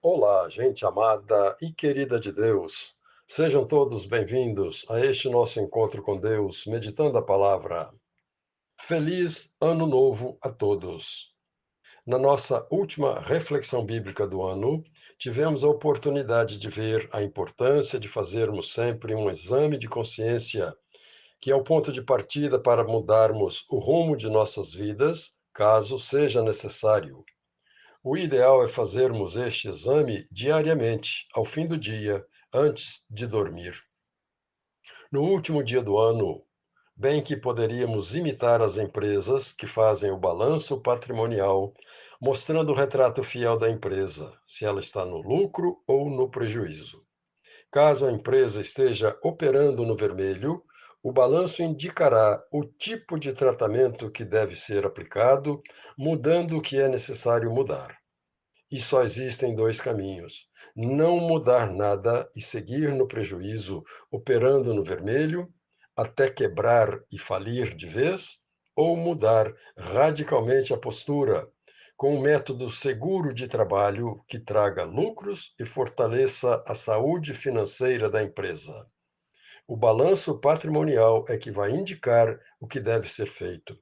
Olá, gente amada e querida de Deus. Sejam todos bem-vindos a este nosso encontro com Deus, meditando a palavra. Feliz Ano Novo a todos. Na nossa última reflexão bíblica do ano, tivemos a oportunidade de ver a importância de fazermos sempre um exame de consciência, que é o ponto de partida para mudarmos o rumo de nossas vidas, caso seja necessário. O ideal é fazermos este exame diariamente, ao fim do dia, antes de dormir. No último dia do ano, bem que poderíamos imitar as empresas que fazem o balanço patrimonial, mostrando o retrato fiel da empresa, se ela está no lucro ou no prejuízo. Caso a empresa esteja operando no vermelho, o balanço indicará o tipo de tratamento que deve ser aplicado, mudando o que é necessário mudar. E só existem dois caminhos: não mudar nada e seguir no prejuízo, operando no vermelho, até quebrar e falir de vez, ou mudar radicalmente a postura, com um método seguro de trabalho que traga lucros e fortaleça a saúde financeira da empresa. O balanço patrimonial é que vai indicar o que deve ser feito.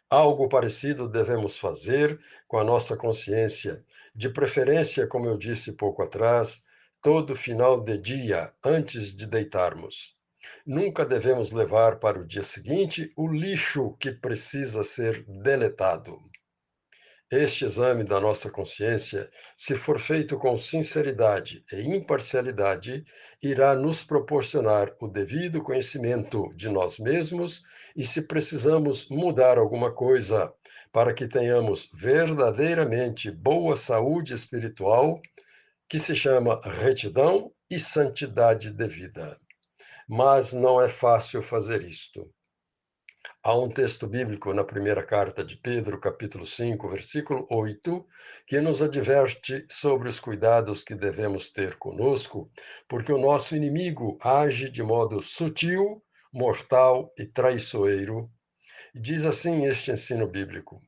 Algo parecido devemos fazer com a nossa consciência, de preferência, como eu disse pouco atrás, todo final de dia antes de deitarmos. Nunca devemos levar para o dia seguinte o lixo que precisa ser deletado. Este exame da nossa consciência, se for feito com sinceridade e imparcialidade, irá nos proporcionar o devido conhecimento de nós mesmos e se precisamos mudar alguma coisa para que tenhamos verdadeiramente boa saúde espiritual, que se chama retidão e santidade de vida. Mas não é fácil fazer isto. Há um texto bíblico na primeira carta de Pedro, capítulo 5, versículo 8, que nos adverte sobre os cuidados que devemos ter conosco, porque o nosso inimigo age de modo sutil, mortal e traiçoeiro. E diz assim este ensino bíblico: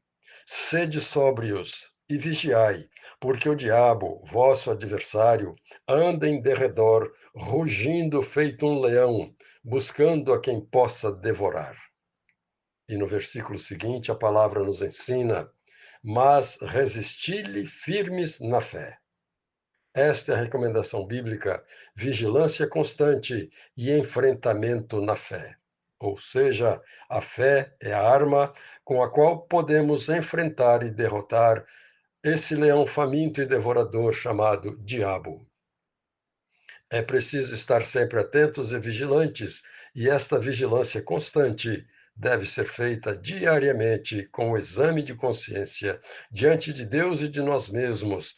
Sede sóbrios e vigiai, porque o diabo, vosso adversário, anda em derredor, rugindo feito um leão, buscando a quem possa devorar. E no versículo seguinte, a palavra nos ensina: mas resisti-lhe firmes na fé. Esta é a recomendação bíblica: vigilância constante e enfrentamento na fé. Ou seja, a fé é a arma com a qual podemos enfrentar e derrotar esse leão faminto e devorador chamado diabo. É preciso estar sempre atentos e vigilantes, e esta vigilância constante deve ser feita diariamente com o exame de consciência diante de Deus e de nós mesmos,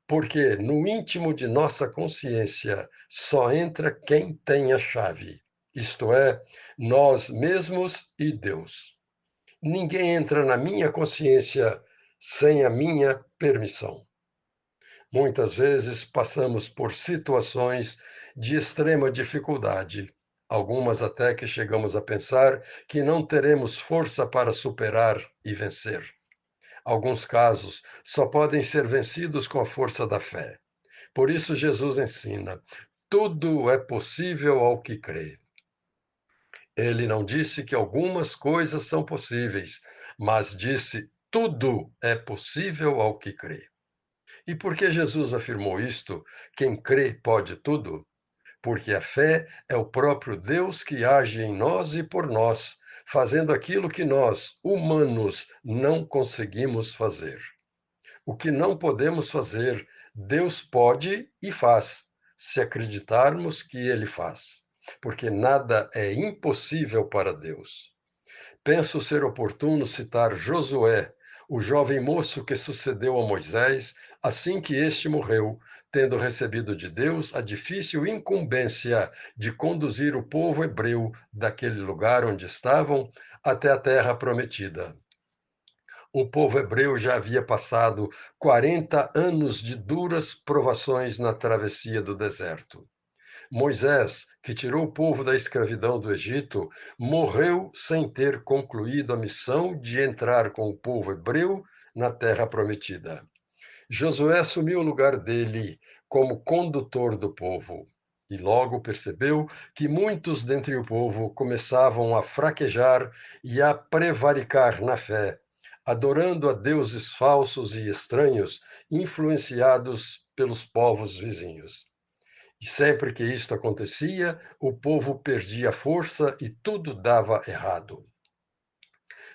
porque no íntimo de nossa consciência só entra quem tem a chave, isto é, nós mesmos e Deus. Ninguém entra na minha consciência sem a minha permissão. Muitas vezes passamos por situações de extrema dificuldade, algumas até que chegamos a pensar que não teremos força para superar e vencer. Alguns casos só podem ser vencidos com a força da fé. Por isso, Jesus ensina: tudo é possível ao que crê. Ele não disse que algumas coisas são possíveis, mas disse: tudo é possível ao que crê. E por que Jesus afirmou isto? Quem crê pode tudo? Porque a fé é o próprio Deus que age em nós e por nós, fazendo aquilo que nós, humanos, não conseguimos fazer. O que não podemos fazer, Deus pode e faz, se acreditarmos que Ele faz, porque nada é impossível para Deus. Penso ser oportuno citar Josué, o jovem moço que sucedeu a Moisés assim que este morreu, tendo recebido de Deus a difícil incumbência de conduzir o povo hebreu daquele lugar onde estavam até a terra prometida. O povo hebreu já havia passado 40 anos de duras provações na travessia do deserto. Moisés, que tirou o povo da escravidão do Egito, morreu sem ter concluído a missão de entrar com o povo hebreu na terra prometida. Josué assumiu o lugar dele como condutor do povo. E logo percebeu que muitos dentre o povo começavam a fraquejar e a prevaricar na fé, adorando a deuses falsos e estranhos, influenciados pelos povos vizinhos. E sempre que isto acontecia, o povo perdia força e tudo dava errado.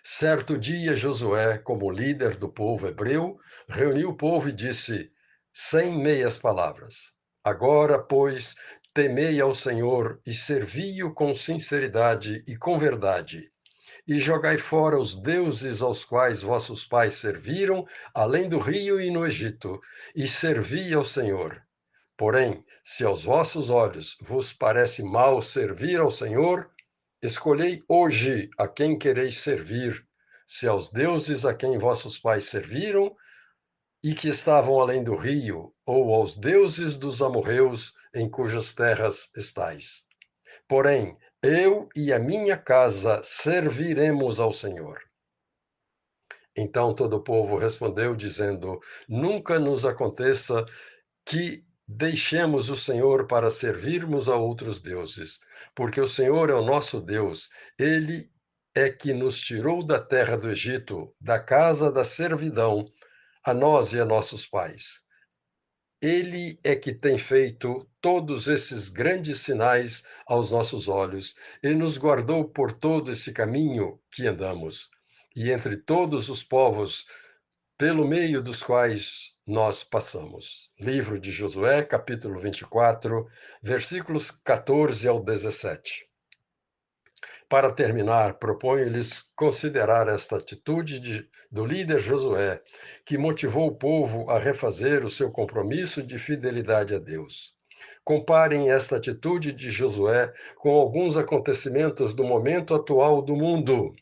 Certo dia, Josué, como líder do povo hebreu, reuniu o povo e disse, sem meias palavras: Agora, pois, temei ao Senhor e servi-o com sinceridade e com verdade. E jogai fora os deuses aos quais vossos pais serviram, além do rio e no Egito, e servi ao Senhor. Porém, se aos vossos olhos vos parece mal servir ao Senhor, escolhei hoje a quem quereis servir, se aos deuses a quem vossos pais serviram e que estavam além do rio, ou aos deuses dos amorreus em cujas terras estais. Porém, eu e a minha casa serviremos ao Senhor. Então todo o povo respondeu, dizendo: Nunca nos aconteça que deixemos o Senhor para servirmos a outros deuses, porque o Senhor é o nosso Deus, ele é que nos tirou da terra do Egito, da casa da servidão, a nós e a nossos pais. Ele é que tem feito todos esses grandes sinais aos nossos olhos e nos guardou por todo esse caminho que andamos. E entre todos os povos pelo meio dos quais nós passamos. Livro de Josué, capítulo 24, versículos 14 ao 17. Para terminar, proponho-lhes considerar esta atitude do líder Josué, que motivou o povo a refazer o seu compromisso de fidelidade a Deus. Comparem esta atitude de Josué com alguns acontecimentos do momento atual do mundo.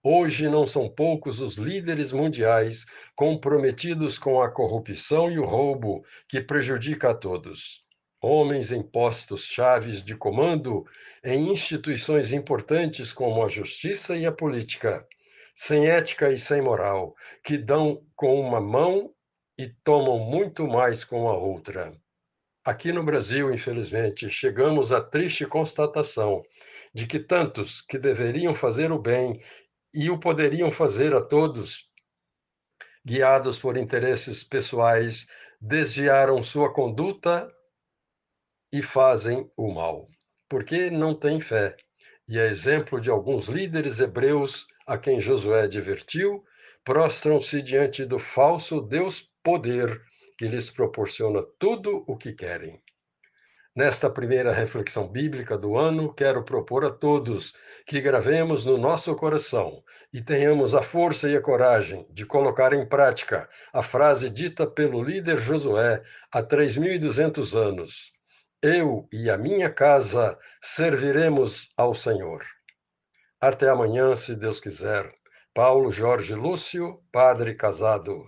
Hoje não são poucos os líderes mundiais comprometidos com a corrupção e o roubo que prejudica a todos. Homens em postos chaves de comando em instituições importantes como a justiça e a política, sem ética e sem moral, que dão com uma mão e tomam muito mais com a outra. Aqui no Brasil, infelizmente, chegamos à triste constatação de que tantos que deveriam fazer o bem e o poderiam fazer a todos, guiados por interesses pessoais, desviaram sua conduta e fazem o mal, porque não têm fé. E a exemplo de alguns líderes hebreus a quem Josué advertiu, prostram-se diante do falso Deus poder que lhes proporciona tudo o que querem. Nesta primeira reflexão bíblica do ano, quero propor a todos que gravemos no nosso coração e tenhamos a força e a coragem de colocar em prática a frase dita pelo líder Josué há 3.200 anos: Eu e a minha casa serviremos ao Senhor. Até amanhã, se Deus quiser. Paulo Jorge Lúcio, padre casado.